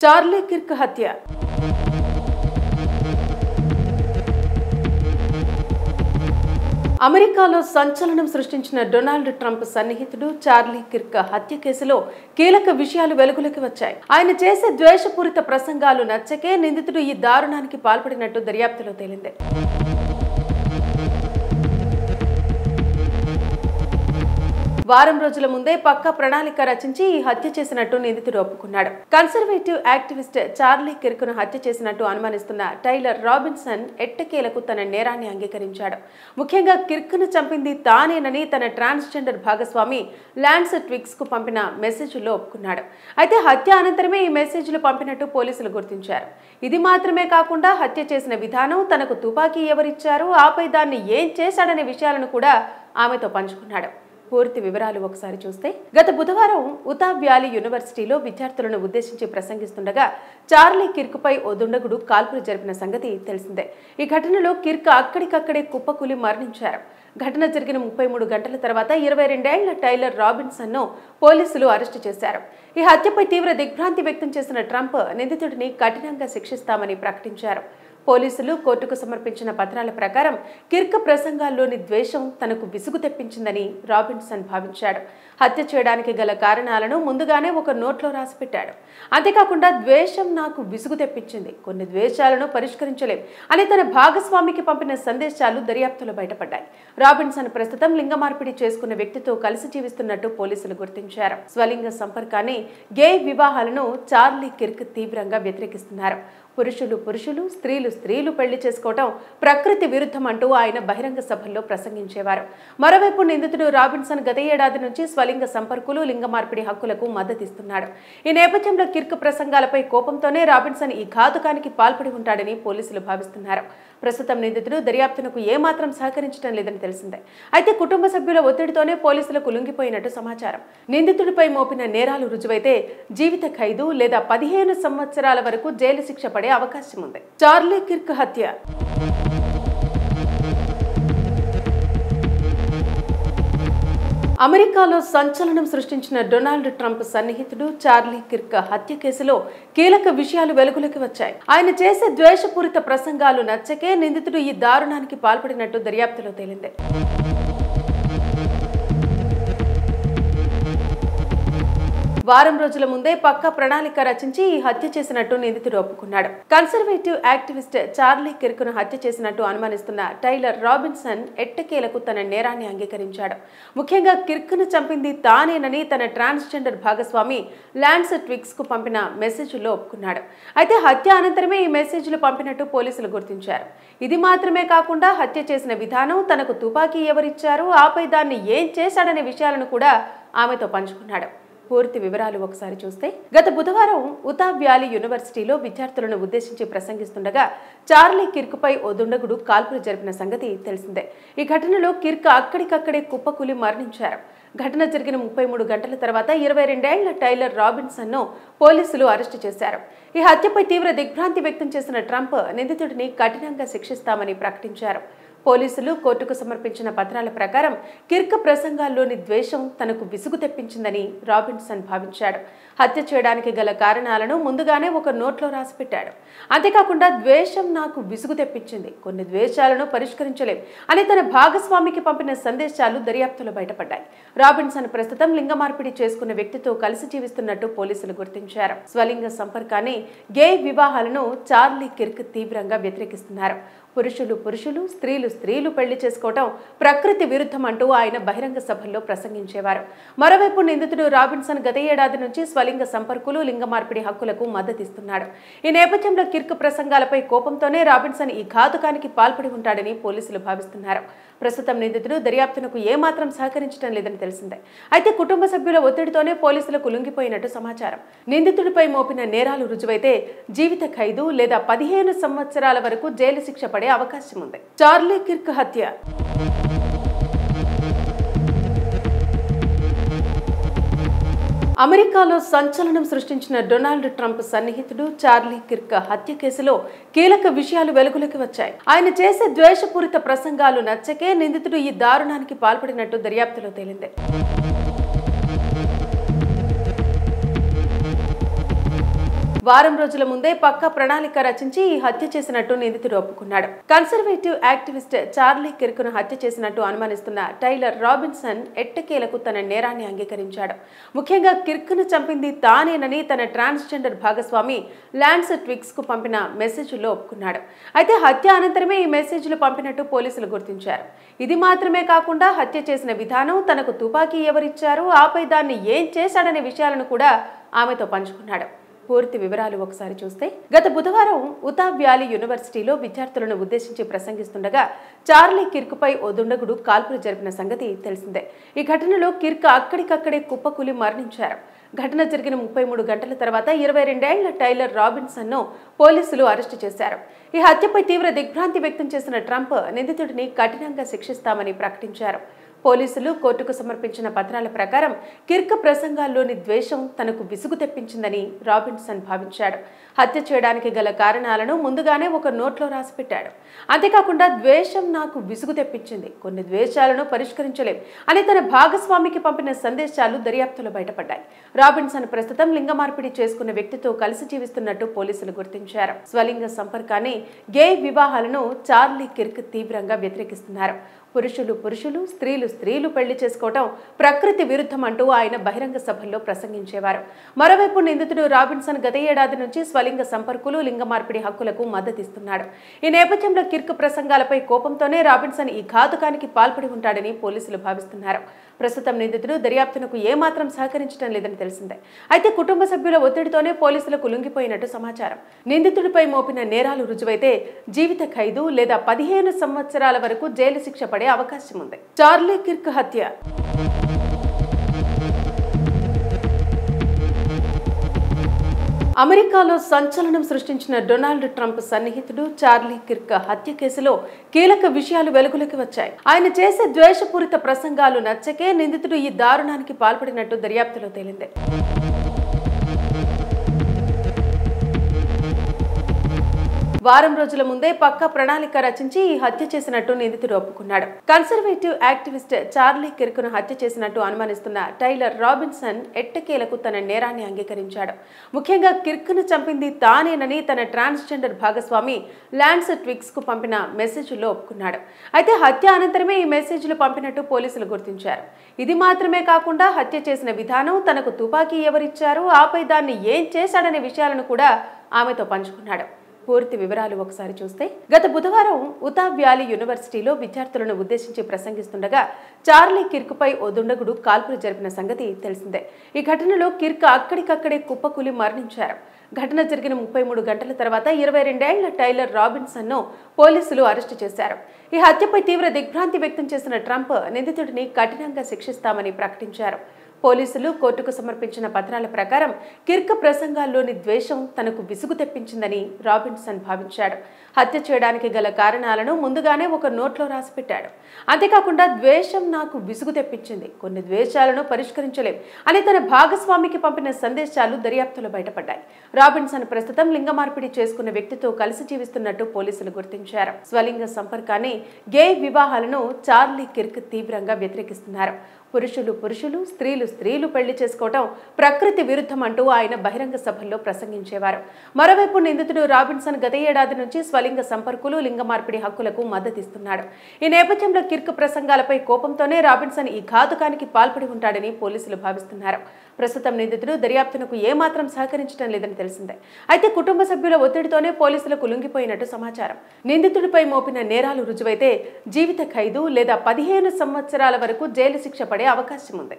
Charlie Kirk హత్య. అమెరికాలో సంచలనం సృష్టించిన డొనాల్డ్ ట్రంప్ సన్నిహితుడు చార్లీ కిర్క్ హత్య కేసులో కీలక విషయాలు వెలుగులోకి వచ్చాయి. ఆయన చేసే ద్వేషపూరిత ప్రసంగాలు నచ్చకే నిందితుడు ఈ దారుణానికి పాల్పడినట్టు దర్యాప్తులో తేలింది. వారం రోజుల ముందే పక్కా ప్రణాళిక రచించి ఈ హత్య చేసినట్టు నిందితుడు ఒప్పుకున్నాడు. కన్సర్వేటివ్ యాక్టివిస్ట్ చార్లీ కిర్క్ను హత్య చేసినట్టు అనుమానిస్తున్న టైలర్ రాబిన్సన్ ఎట్టకేలకు తన నేరాన్ని అంగీకరించాడు. ముఖ్యంగా కిర్క్ను చంపింది తానేనని తన ట్రాన్స్జెండర్ భాగస్వామి లాన్స్ ట్విగ్స్ కు పంపిన మెసేజ్లో ఒప్పుకున్నాడు. అయితే హత్య అనంతరమే ఈ మెసేజ్లు పంపినట్టు పోలీసులు గుర్తించారు. ఇది మాత్రమే కాకుండా హత్య చేసిన విధానం, తనకు తుపాకీ ఎవరిచ్చారు, ఆపై దాన్ని ఏం చేశాడనే విషయాలను కూడా ఆమెతో పంచుకున్నాడు. పూర్తి వివరాలు ఒకసారి చూస్తే, గత బుధవారం ఉతా వ్యాలీ యూనివర్సిటీలో విద్యార్థులను ఉద్దేశించి ప్రసంగిస్తుండగా చార్లీ కిర్క్ పై ఓ దుండగుడు కాల్పులు జరిపిన సంగతి తెలిసిందే. ఈ ఘటనలో కిర్క్ అక్కడికక్కడే కుప్పకూలి మరణించారు. ఘటన జరిగిన 33 గంటల తర్వాత 22 ఏళ్ల టైలర్ రాబిన్సన్ ను పోలీసులు అరెస్టు చేశారు. ఈ హత్యపై తీవ్ర దిగ్భ్రాంతి వ్యక్తం చేసిన ట్రంప్ నిందితుడిని కఠినంగా శిక్షిస్తామని ప్రకటించారు. పోలీసులు కోర్టుకు సమర్పించిన పత్రాల ప్రకారం కిర్క్ ప్రసంగాల్లోని ద్వేషం తనకు విసుగు తెప్పించిందని రాబిన్సన్ భావించాడు. హత్య చేయడానికి గల కారణాలను ముందుగానే ఒక నోట్లో రాసిపెట్టాడు. అంతేకాకుండా ద్వేషం నాకు విసుగు తెప్పించింది, కొన్ని ద్వేషాలను పరిష్కరించలేం అని తన భాగస్వామికి పంపిన సందేశాలు దర్యాప్తులో బయటపడ్డాయి. రాబిన్సన్ ప్రస్తుతం లింగ మార్పిడి చేసుకున్న వ్యక్తితో కలిసి జీవిస్తున్నట్టు పోలీసులు గుర్తించారు. స్వలింగ సంపర్కాన్ని, గే వివాహాలను చార్లీ కిర్క్ తీవ్రంగా వ్యతిరేకిస్తున్నారు. పురుషులు, స్త్రీలు పెళ్లి చేసుకోవటం ప్రకృతి విరుద్ధం అంటూ ఆయన బహిరంగ సభల్లో ప్రసంగించేవారు. మరోవైపు నిందితుడు రాబిన్సన్ గత ఏడాది నుంచి స్వలింగ సంపర్కులు, లింగ మార్పిడి హక్కులకు మద్దతిస్తున్నాడు. ఈ నేపథ్యంలో కిర్క్ ప్రసంగాలపై కోపంతోనే రాబిన్సన్ ఈ ఘాతుకానికి పాల్పడి ఉంటాడని పోలీసులు భావిస్తున్నారు. ప్రస్తుతం నిందితుడు దర్యాప్తునకు ఏమాత్రం సహకరించడం లేదని తెలిసిందే. అయితే కుటుంబ సభ్యుల ఒత్తిడితోనే పోలీసులకు లొంగిపోయినట్టు సమాచారం. నిందితుడిపై మోపిన నేరాలు రుజువైతే జీవిత ఖైదు లేదా 15 సంవత్సరాల వరకు జైలు శిక్ష పడే అవకాశం ఉంది. చార్లీ కిర్క్ హత్య. అమెరికాలో సంచలనం సృష్టించిన డొనాల్డ్ ట్రంప్ సన్నిహితుడు చార్లీ కిర్క్ హత్య కేసులో కీలక విషయాలు వెలుగులోకి వచ్చాయి. ఆయన చేసే ద్వేషపూరిత ప్రసంగాలు నచ్చకే నిందితుడు ఈ దారుణానికి పాల్పడినట్టు దర్యాప్తులో తేలింది. వారం రోజుల ముందే పక్కా ప్రణాళిక రచించి ఈ హత్య చేసినట్టు నిందితుడు ఒప్పుకున్నాడు. కన్సర్వేటివ్ యాక్టివిస్ట్ చార్లీ కిర్క్ను హత్య చేసినట్టు అనుమానిస్తున్న టైలర్ రాబిన్సన్ ఎట్టకేలకు తన నేరాన్ని అంగీకరించాడు. ముఖ్యంగా కిర్క్ను చంపింది తానేనని తన ట్రాన్స్జెండర్ భాగస్వామి లాన్స్ ట్విగ్స్ కు పంపిన మెసేజ్లో ఒప్పుకున్నాడు. అయితే హత్య అనంతరమే ఈ మెసేజ్లు పంపినట్టు పోలీసులు గుర్తించారు. ఇది మాత్రమే కాకుండా హత్య చేసిన విధానం, తనకు తుపాకీ ఎవరిచ్చారు, ఆపై దాన్ని ఏం చేశాడనే విషయాలను కూడా ఆమెతో పంచుకున్నాడు. పూర్తి వివరాలు ఒకసారి చూస్తే, గత బుధవారం ఉతా వ్యాలీ యూనివర్సిటీలో విద్యార్థులను ఉద్దేశించి ప్రసంగిస్తుండగా చార్లీ కిర్క్ పై ఓ దుండగుడు కాల్పులు జరిపిన సంగతి తెలిసిందే. ఈ ఘటనలో కిర్క్ అక్కడికక్కడే కుప్పకూలి మరణించారు. ఘటన జరిగిన 33 గంటల తర్వాత 22 ఏళ్ల టైలర్ రాబిన్సన్ ను పోలీసులు అరెస్టు చేశారు. ఈ హత్యపై తీవ్ర దిగ్భ్రాంతి వ్యక్తం చేసిన ట్రంప్ నిందితుడిని కఠినంగా శిక్షిస్తామని ప్రకటించారు. పోలీసులు కోర్టుకు సమర్పించిన పత్రాల ప్రకారం కిర్క్ ప్రసంగాల్లోని ద్వేషం తనకు విసుగు తెప్పించిందని రాబిన్సన్ భావించాడు. హత్య చేయడానికి గల కారణాలను ముందుగానే ఒక నోట్లో రాసిపెట్టాడు. అంతేకాకుండా ద్వేషం నాకు విసుగు తెప్పించింది, కొన్ని ద్వేషాలను పరిష్కరించలేం అని తన భాగస్వామికి పంపిన సందేశాలు దర్యాప్తులో బయటపడ్డాయి. రాబిన్సన్ ప్రస్తుతం లింగ మార్పిడి చేసుకున్న వ్యక్తితో కలిసి జీవిస్తున్నట్టు పోలీసులు గుర్తించారు. స్వలింగ సంపర్కాన్ని, గే వివాహాలను చార్లీ కిర్క్ తీవ్రంగా వ్యతిరేకిస్తున్నారు. పురుషులు, స్త్రీలు పెళ్లి చేసుకోవటం ప్రకృతి విరుద్ధం అంటూ ఆయన బహిరంగ సభల్లో ప్రసంగించేవారు. మరోవైపు నిందితుడు రాబిన్సన్ గత ఏడాది నుంచి స్వలింగ సంపర్కులు, లింగ మార్పిడి హక్కులకు మద్దతిస్తున్నాడు. ఈ నేపథ్యంలో కిర్క్ ప్రసంగాలపై కోపంతోనే రాబిన్సన్ ఈ ఘాతుకానికి పాల్పడి ఉంటాడని పోలీసులు భావిస్తున్నారు. ప్రస్తుతం నిందితుడు దర్యాప్తునకు ఏమాత్రం సహకరించడం లేదని తెలిసిందే. అయితే కుటుంబ సభ్యుల ఒత్తిడితోనే పోలీసులకు లొంగిపోయినట్టు సమాచారం. నిందితుడిపై మోపిన నేరాలు రుజువైతే జీవిత ఖైదు లేదా 15 సంవత్సరాల వరకు జైలు శిక్ష పడే అవకాశం ఉంది. చార్లీ కిర్క్ హత్య. అమెరికాలో సంచలనం సృష్టించిన డొనాల్డ్ ట్రంప్ సన్నిహితుడు చార్లీ కిర్క్ హత్య కేసులో కీలక విషయాలు వెలుగులోకి వచ్చాయి. ఆయన చేసే ద్వేషపూరిత ప్రసంగాలు నచ్చకే నిందితుడు ఈ దారుణానికి పాల్పడినట్టు దర్యాప్తులో తేలింది. వారం రోజుల ముందే పక్కా ప్రణాళిక రచించి ఈ హత్య చేసినట్టు నిందితుడు ఒప్పుకున్నాడు. కన్సర్వేటివ్ యాక్టివిస్ట్ చార్లీ కిర్క్ను హత్య చేసినట్టు అనుమానిస్తున్న టైలర్ రాబిన్సన్ ఎట్టకేలకు తన నేరాన్ని అంగీకరించాడు. ముఖ్యంగా కిర్క్ను చంపింది తానేనని తన ట్రాన్స్జెండర్ భాగస్వామి లాన్స్ ట్విగ్స్ కు పంపిన మెసేజ్లో ఒప్పుకున్నాడు. అయితే హత్య అనంతరమే ఈ మెసేజ్లు పంపినట్టు పోలీసులు గుర్తించారు. ఇది మాత్రమే కాకుండా హత్య చేసిన విధానం, తనకు తుపాకీ ఎవరిచ్చారు, ఆపై దాన్ని ఏం చేశాడనే విషయాలను కూడా ఆమెతో పంచుకున్నాడు. పూర్తి వివరాలు ఒకసారి చూస్తే, గత బుధవారం ఉతా వ్యాలీ యూనివర్సిటీలో విద్యార్థులను ఉద్దేశించి ప్రసంగిస్తుండగా చార్లీ కిర్క్పై ఓ దుండగుడు కాల్పులు జరిపిన సంగతి తెలిసిందే. ఈ ఘటనలో కిర్క్ అక్కడికక్కడే కుప్పకూలి మరణించారు. ఘటన జరిగిన 33 గంటల తర్వాత 22 ఏళ్ల టైలర్ రాబిన్సన్ను పోలీసులు అరెస్టు చేశారు. ఈ హత్యపై తీవ్ర దిగ్భ్రాంతి వ్యక్తం చేసిన ట్రంప్ నిందితుడిని కఠినంగా శిక్షిస్తామని ప్రకటించారు. పోలీసులు కోర్టుకు సమర్పించిన పత్రాల ప్రకారం కిర్క్ ప్రసంగాల్లోని ద్వేషం తనకు విసుగు తెప్పించిందని రాబిన్సన్ భావించాడు. హత్య చేయడానికి గల కారణాలను ముందుగానే ఒక నోట్లో రాసిపెట్టాడు. అంతేకాకుండా ద్వేషం నాకు విసుగు తెప్పించింది, కొన్ని ద్వేషాలను పరిష్కరించలేం అని తన భాగస్వామికి పంపిన సందేశాలు దర్యాప్తులో బయటపడ్డాయి. రాబిన్సన్ ప్రస్తుతం లింగ మార్పిడి చేసుకున్న వ్యక్తితో కలిసి జీవిస్తున్నట్టు పోలీసులు గుర్తించారు. స్వలింగ సంపర్కాన్ని, గే వివాహాలను చార్లీ కిర్క్ తీవ్రంగా వ్యతిరేకిస్తున్నారు. పురుషులు పురుషులు, స్త్రీలు స్త్రీలు పెళ్లి చేసుకోవటం ప్రకృతి విరుద్ధం అంటూ ఆయన బహిరంగ సభల్లో ప్రసంగించేవారు. మరోవైపు నిందితుడు రాబిన్సన్ గత ఏడాది నుంచి స్వలింగ సంపర్కులు, లింగ మార్పిడి హక్కులకు మద్దతిస్తున్నాడు. ఈ నేపథ్యంలో కిర్క్ ప్రసంగాలపై కోపంతోనే రాబిన్సన్ ఈ ఘాతుకానికి పాల్పడి ఉంటాడని పోలీసులు భావిస్తున్నారు. ప్రస్తుతం నిందితుడు దర్యాప్తునకు ఏమాత్రం సహకరించడం లేదని తెలిసిందే. అయితే కుటుంబ సభ్యుల ఒత్తిడితోనే పోలీసులకు లొంగిపోయినట్టు సమాచారం. నిందితుడిపై మోపిన నేరాలు రుజువైతే జీవిత ఖైదు లేదా 15 సంవత్సరాల వరకు జైలు శిక్ష పడే అవకాశం ఉంది. చార్లీ కిర్క్ హత్య. అమెరికాలో సంచలనం సృష్టించిన డొనాల్డ్ ట్రంప్ సన్నిహితుడు చార్లీ కిర్క్ హత్య కేసులో కీలక విషయాలు వెలుగులోకి వచ్చాయి. ఆయన చేసే ద్వేషపూరిత ప్రసంగాలు నచ్చకే నిందితుడు ఈ దారుణానికి పాల్పడినట్టు దర్యాప్తులో తేలింది. వారం రోజుల ముందే పక్కా ప్రణాళిక రచించి ఈ హత్య చేసినట్టు నిందితుడు ఒప్పుకున్నాడు. కన్సర్వేటివ్ యాక్టివిస్ట్ చార్లీ కిర్క్ను హత్య చేసినట్టు అనుమానిస్తున్న టైలర్ రాబిన్సన్ ఎట్టకేలకు తన నేరాన్ని అంగీకరించాడు. ముఖ్యంగా కిర్క్ను చంపింది తానేనని తన ట్రాన్స్జెండర్ భాగస్వామి లాన్స్ ట్విగ్స్ కు పంపిన మెసేజ్లో ఒప్పుకున్నాడు. అయితే హత్య అనంతరమే ఈ మెసేజ్లు పంపినట్టు పోలీసులు గుర్తించారు. ఇది మాత్రమే కాకుండా హత్య చేసిన విధానం, తనకు తుపాకీ ఎవరిచ్చారు, ఆపై దాన్ని ఏం చేశాడనే విషయాలను కూడా ఆమెతో పంచుకున్నాడు. పూర్తి వివరాలు ఒకసారి చూస్తే, గత బుధవారం ఉతా వ్యాలీ యూనివర్సిటీలో విద్యార్థులను ఉద్దేశించి ప్రసంగిస్తుండగా చార్లీ కిర్క్పై ఓ దుండగుడు కాల్పులు జరిపిన సంగతి తెలిసిందే. ఈ ఘటనలో కిర్క్ అక్కడికక్కడే కుప్పకూలి మరణించారు. ఘటన జరిగిన 33 గంటల తర్వాత 22 ఏళ్ల టైలర్ రాబిన్సన్ను పోలీసులు అరెస్టు చేశారు. ఈ హత్యపై తీవ్ర దిగ్భ్రాంతి వ్యక్తం చేసిన ట్రంప్ నిందితుడిని కఠినంగా శిక్షిస్తామని ప్రకటించారు. పోలీసులు కోర్టుకు సమర్పించిన పత్రాల ప్రకారం కిర్క్ ప్రసంగాల్లోని ద్వేషం తనకు విసుగు తెప్పించిందని రాబిన్సన్ భావించాడు. హత్య చేయడానికి గల కారణాలను ముందుగానే ఒక నోట్లో రాసిపెట్టాడు. అంతేకాకుండా ద్వేషం నాకు విసుగు తెప్పించింది, కొన్ని ద్వేషాలను పరిష్కరించలేం అని తన భాగస్వామికి పంపిన సందేశాలు దర్యాప్తులో బయటపడ్డాయి. రాబిన్సన్ ప్రస్తుతం లింగ మార్పిడి చేసుకున్న వ్యక్తితో కలిసి జీవిస్తున్నట్టు పోలీసులు గుర్తించారు. స్వలింగ సంపర్కాన్ని, గే వివాహాలను చార్లీ కిర్క్ తీవ్రంగా వ్యతిరేకిస్తున్నారు. పురుషులు పురుషులు, స్త్రీలు స్త్రీలు పెళ్లి చేసుకోవటం ప్రకృతి విరుద్ధం అంటూ ఆయన బహిరంగ సభల్లో ప్రసంగించేవారు. మరోవైపు నిందితుడు రాబిన్సన్ గత ఏడాది నుంచి స్వలింగ సంపర్కులు, లింగ మార్పిడి హక్కులకు మద్దతిస్తున్నాడు. ఈ నేపథ్యంలో కిర్క్ ప్రసంగాలపై కోపంతోనే రాబిన్సన్ ఈ ఘాతుకానికి పాల్పడి ఉంటాడని పోలీసులు భావిస్తున్నారు. ప్రస్తుతం నిందితుడు దర్యాప్తునకు ఏమాత్రం సహకరించడం లేదని తెలిసిందే. అయితే కుటుంబ సభ్యుల ఒత్తిడితోనే పోలీసులకు లొంగిపోయినట్టు సమాచారం. నిందితుడిపై మోపిన నేరాలు రుజువైతే జీవిత ఖైదు లేదా 15 సంవత్సరాల వరకు జైలు శిక్ష పడే అవకాశం ఉంది.